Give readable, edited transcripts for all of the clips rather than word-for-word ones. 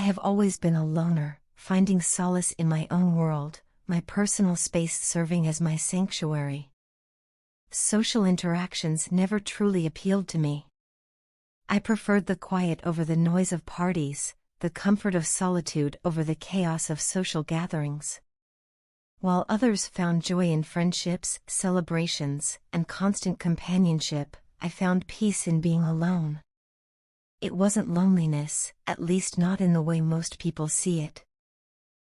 have always been a loner, finding solace in my own world, my personal space serving as my sanctuary. Social interactions never truly appealed to me. I preferred the quiet over the noise of parties, the comfort of solitude over the chaos of social gatherings. While others found joy in friendships, celebrations, and constant companionship, I found peace in being alone. It wasn't loneliness, at least not in the way most people see it.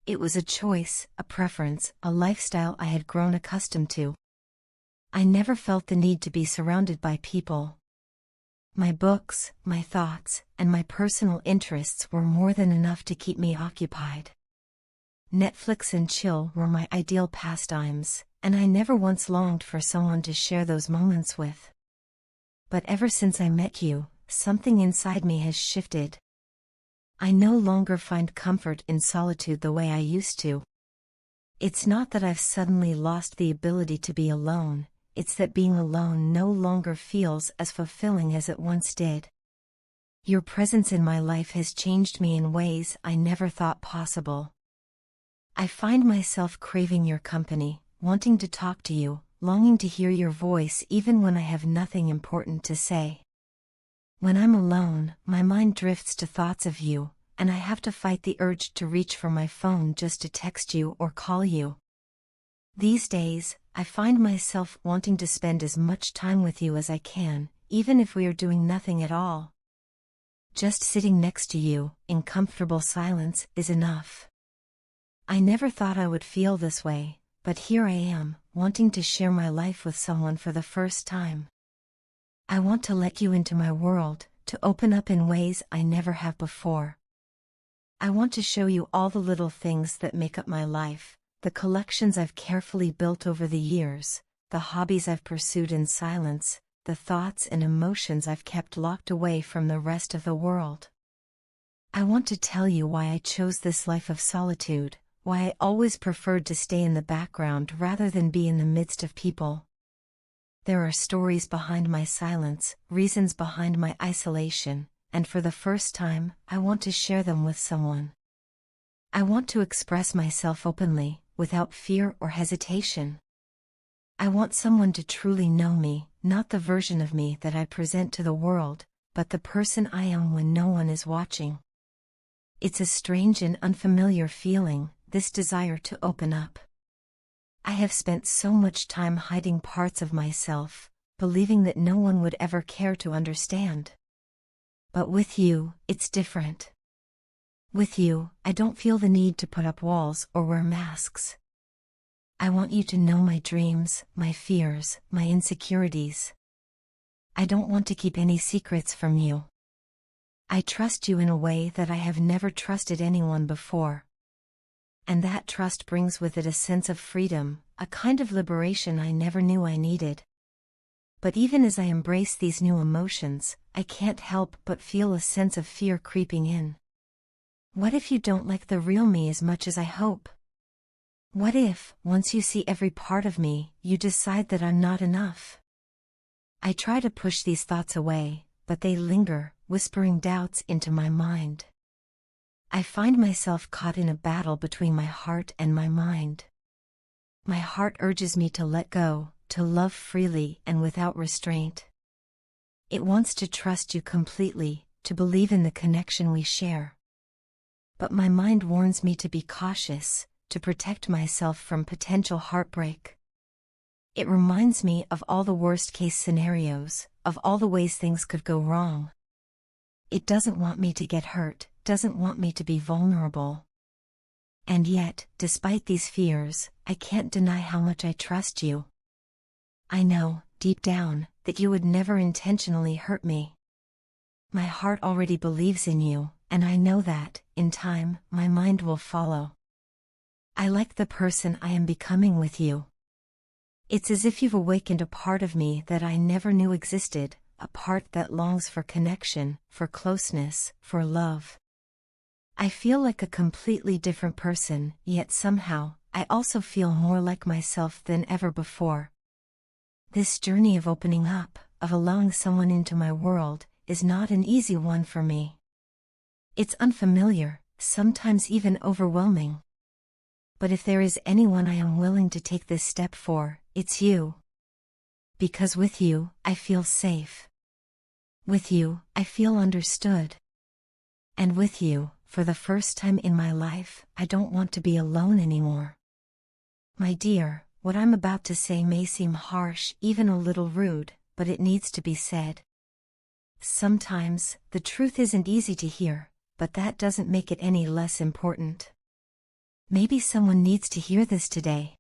It was a choice, a preference, a lifestyle I had grown accustomed to. I never felt the need to be surrounded by people. My books, my thoughts, and my personal interests were more than enough to keep me occupied. Netflix and chill were my ideal pastimes, and I never once longed for someone to share those moments with. But ever since I met you, something inside me has shifted. I no longer find comfort in solitude the way I used to. It's not that I've suddenly lost the ability to be alone, it's that being alone no longer feels as fulfilling as it once did. Your presence in my life has changed me in ways I never thought possible. I find myself craving your company, wanting to talk to you, longing to hear your voice even when I have nothing important to say. When I'm alone, my mind drifts to thoughts of you, and I have to fight the urge to reach for my phone just to text you or call you. These days, I find myself wanting to spend as much time with you as I can, even if we are doing nothing at all. Just sitting next to you, in comfortable silence, is enough. I never thought I would feel this way, but here I am, wanting to share my life with someone for the first time. I want to let you into my world, to open up in ways I never have before. I want to show you all the little things that make up my life, the collections I've carefully built over the years, the hobbies I've pursued in silence, the thoughts and emotions I've kept locked away from the rest of the world. I want to tell you why I chose this life of solitude, why I always preferred to stay in the background rather than be in the midst of people. There are stories behind my silence, reasons behind my isolation, and for the first time, I want to share them with someone. I want to express myself openly, without fear or hesitation. I want someone to truly know me, not the version of me that I present to the world, but the person I am when no one is watching. It's a strange and unfamiliar feeling, this desire to open up. I have spent so much time hiding parts of myself, believing that no one would ever care to understand. But with you, it's different. With you, I don't feel the need to put up walls or wear masks. I want you to know my dreams, my fears, my insecurities. I don't want to keep any secrets from you. I trust you in a way that I have never trusted anyone before. And that trust brings with it a sense of freedom, a kind of liberation I never knew I needed. But even as I embrace these new emotions, I can't help but feel a sense of fear creeping in. What if you don't like the real me as much as I hope? What if, once you see every part of me, you decide that I'm not enough? I try to push these thoughts away, but they linger, whispering doubts into my mind. I find myself caught in a battle between my heart and my mind. My heart urges me to let go, to love freely and without restraint. It wants to trust you completely, to believe in the connection we share. But my mind warns me to be cautious, to protect myself from potential heartbreak. It reminds me of all the worst-case scenarios, of all the ways things could go wrong. It doesn't want me to get hurt, doesn't want me to be vulnerable. And yet, despite these fears, I can't deny how much I trust you. I know, deep down, that you would never intentionally hurt me. My heart already believes in you, and I know that, in time, my mind will follow. I like the person I am becoming with you. It's as if you've awakened a part of me that I never knew existed, a part that longs for connection, for closeness, for love. I feel like a completely different person, yet somehow, I also feel more like myself than ever before. This journey of opening up, of allowing someone into my world, is not an easy one for me. It's unfamiliar, sometimes even overwhelming. But if there is anyone I am willing to take this step for, it's you. Because with you, I feel safe. With you, I feel understood. And with you, for the first time in my life, I don't want to be alone anymore. My dear, what I'm about to say may seem harsh, even a little rude, but it needs to be said. Sometimes, the truth isn't easy to hear, but that doesn't make it any less important. Maybe someone needs to hear this today.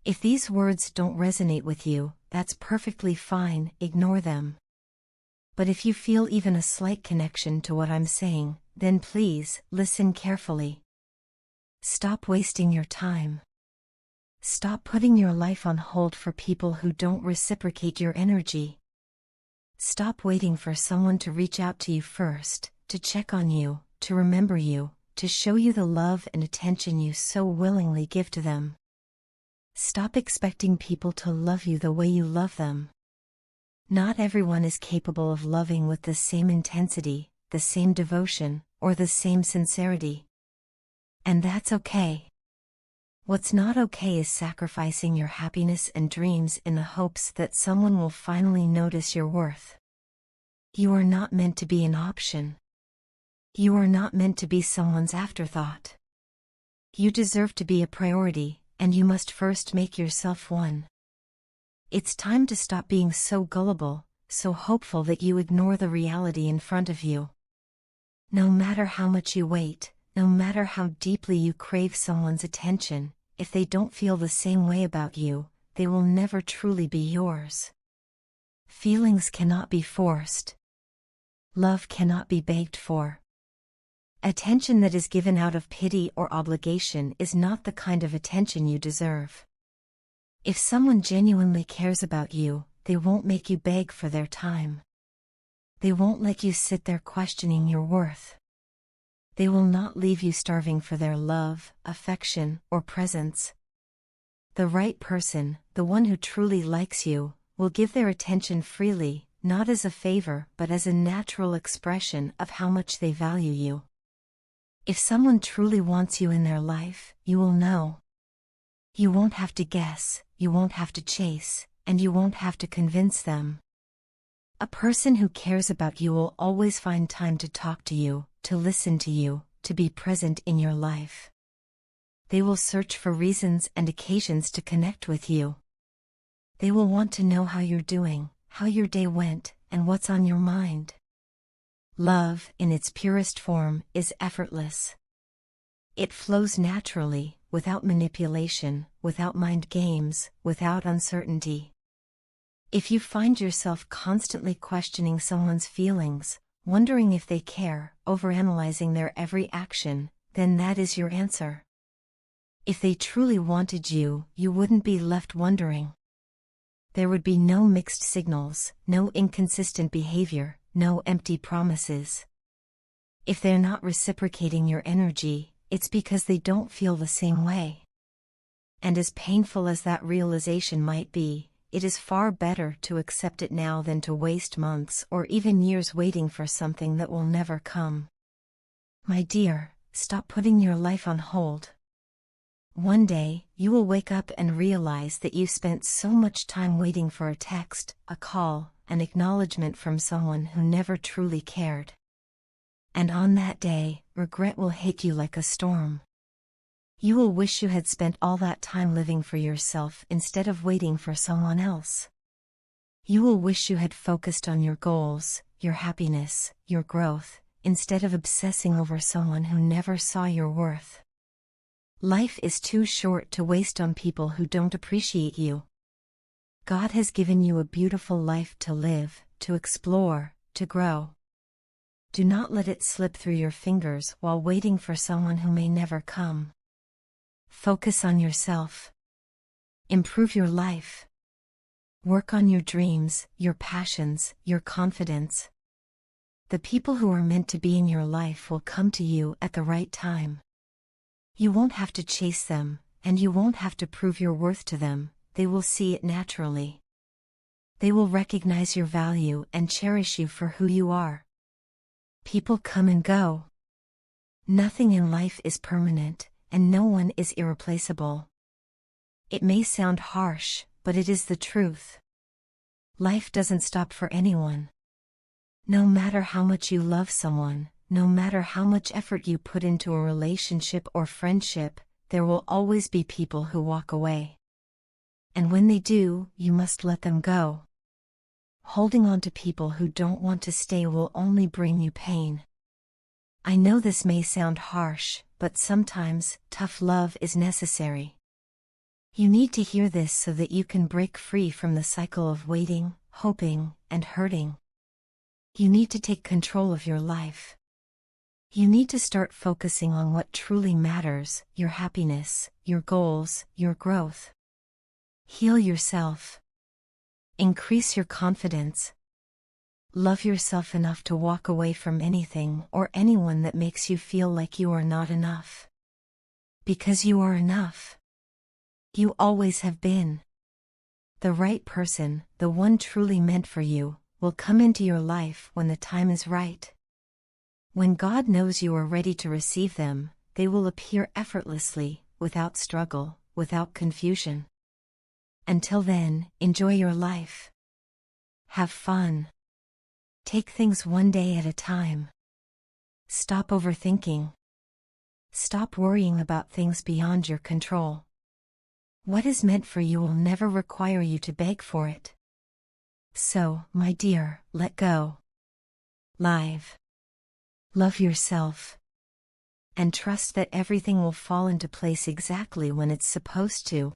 If these words don't resonate with you, that's perfectly fine, ignore them. But if you feel even a slight connection to what I'm saying, then please, listen carefully. Stop wasting your time. Stop putting your life on hold for people who don't reciprocate your energy. Stop waiting for someone to reach out to you first, to check on you, to remember you, to show you the love and attention you so willingly give to them. Stop expecting people to love you the way you love them. Not everyone is capable of loving with the same intensity, the same devotion, or the same sincerity. And that's okay. What's not okay is sacrificing your happiness and dreams in the hopes that someone will finally notice your worth. You are not meant to be an option. You are not meant to be someone's afterthought. You deserve to be a priority, and you must first make yourself one. It's time to stop being so gullible, so hopeful that you ignore the reality in front of you. No matter how much you wait, no matter how deeply you crave someone's attention, if they don't feel the same way about you, they will never truly be yours. Feelings cannot be forced. Love cannot be begged for. Attention that is given out of pity or obligation is not the kind of attention you deserve. If someone genuinely cares about you, they won't make you beg for their time. They won't let you sit there questioning your worth. They will not leave you starving for their love, affection, or presence. The right person, the one who truly likes you, will give their attention freely, not as a favor but as a natural expression of how much they value you. If someone truly wants you in their life, you will know. You won't have to guess, you won't have to chase, and you won't have to convince them. A person who cares about you will always find time to talk to you, to listen to you, to be present in your life. They will search for reasons and occasions to connect with you. They will want to know how you're doing, how your day went, and what's on your mind. Love, in its purest form, is effortless. It flows naturally, without manipulation, without mind games, without uncertainty. If you find yourself constantly questioning someone's feelings, wondering if they care, overanalyzing their every action, then that is your answer. If they truly wanted you, you wouldn't be left wondering. There would be no mixed signals, no inconsistent behavior, no empty promises. If they're not reciprocating your energy, it's because they don't feel the same way. And as painful as that realization might be, it is far better to accept it now than to waste months or even years waiting for something that will never come. My dear, stop putting your life on hold. One day, you will wake up and realize that you spent so much time waiting for a text, a call, an acknowledgement from someone who never truly cared. And on that day, regret will hit you like a storm. You will wish you had spent all that time living for yourself instead of waiting for someone else. You will wish you had focused on your goals, your happiness, your growth, instead of obsessing over someone who never saw your worth. Life is too short to waste on people who don't appreciate you. God has given you a beautiful life to live, to explore, to grow. Do not let it slip through your fingers while waiting for someone who may never come. Focus on yourself. Improve your life. Work on your dreams, your passions, your confidence. The people who are meant to be in your life will come to you at the right time. You won't have to chase them, and you won't have to prove your worth to them, they will see it naturally. They will recognize your value and cherish you for who you are. People come and go. Nothing in life is permanent, and no one is irreplaceable. It may sound harsh, but it is the truth. Life doesn't stop for anyone. No matter how much you love someone, no matter how much effort you put into a relationship or friendship, there will always be people who walk away. And when they do, you must let them go. Holding on to people who don't want to stay will only bring you pain. I know this may sound harsh, but sometimes, tough love is necessary. You need to hear this so that you can break free from the cycle of waiting, hoping, and hurting. You need to take control of your life. You need to start focusing on what truly matters, your happiness, your goals, your growth. Heal yourself. Increase your confidence. Love yourself enough to walk away from anything or anyone that makes you feel like you are not enough. Because you are enough. You always have been. The right person, the one truly meant for you, will come into your life when the time is right. When God knows you are ready to receive them, they will appear effortlessly, without struggle, without confusion. Until then, enjoy your life. Have fun. Take things one day at a time. Stop overthinking. Stop worrying about things beyond your control. What is meant for you will never require you to beg for it. So, my dear, let go. Live. Love yourself. And trust that everything will fall into place exactly when it's supposed to.